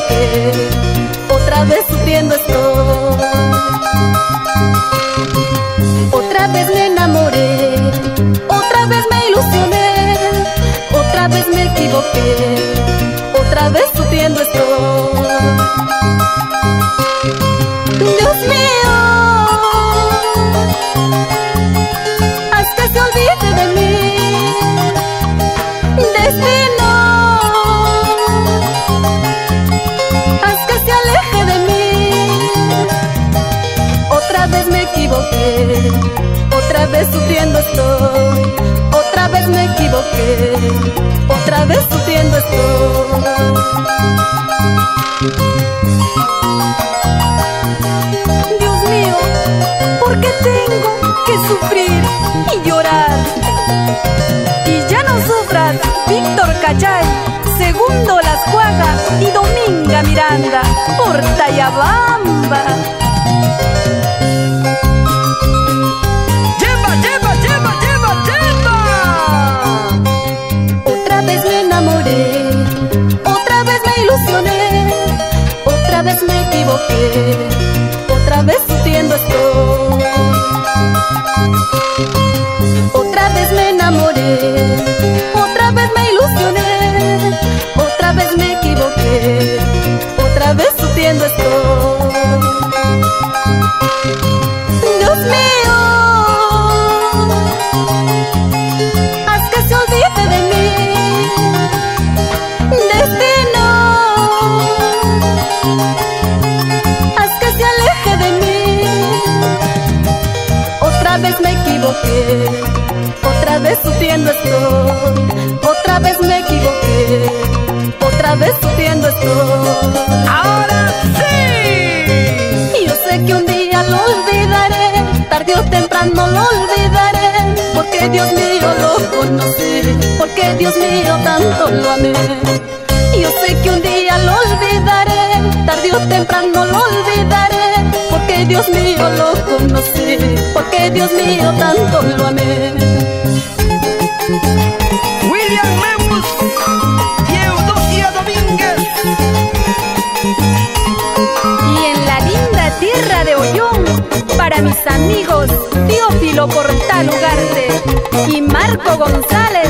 equivoqué, otra vez sufriendo estoy. Otra vez me enamoré, otra vez me ilusioné, otra vez me equivoqué, otra vez sufriendo estoy. Dios mío, haz que se olvide de mí, destino, haz que se aleje de mí. Otra vez me equivoqué, otra vez sufriendo estoy, otra vez me equivoqué, otra vez sufriendo estoy. Dios mío, ¿por qué tengo que sufrir y llorar? Y ya no sufras, Víctor Cachay, Segundo Las Cuagas y Dominga Miranda, por Tayabamba. ¡Lleva, lleva, lleva, lleva, lleva! Otra vez me enamoré, otra vez me ilusioné, otra vez me equivoqué, otra vez sufriendo estoy. Otra vez me enamoré, otra vez me ilusioné, otra vez me equivoqué, otra vez sufriendo estoy. Dios mío, haz que se olvide de mí, destino, haz que se aleje de mí. Otra vez me equivoqué, otra vez sufriendo estoy, otra vez me equivoqué, otra vez sufriendo estoy. ¡Ahora sí! Yo sé que un día lo olvidaré, tarde o temprano lo olvidaré, porque Dios mío lo conocí, porque Dios mío tanto lo amé. Yo sé que un día lo olvidaré, tarde o temprano lo olvidaré, porque Dios mío lo conocí, porque Dios mío tanto lo amé. William Memus y Eudocia Domínguez. Y en la linda tierra de Ollón, para mis amigos Teófilo Portal Ugarte y Marco González,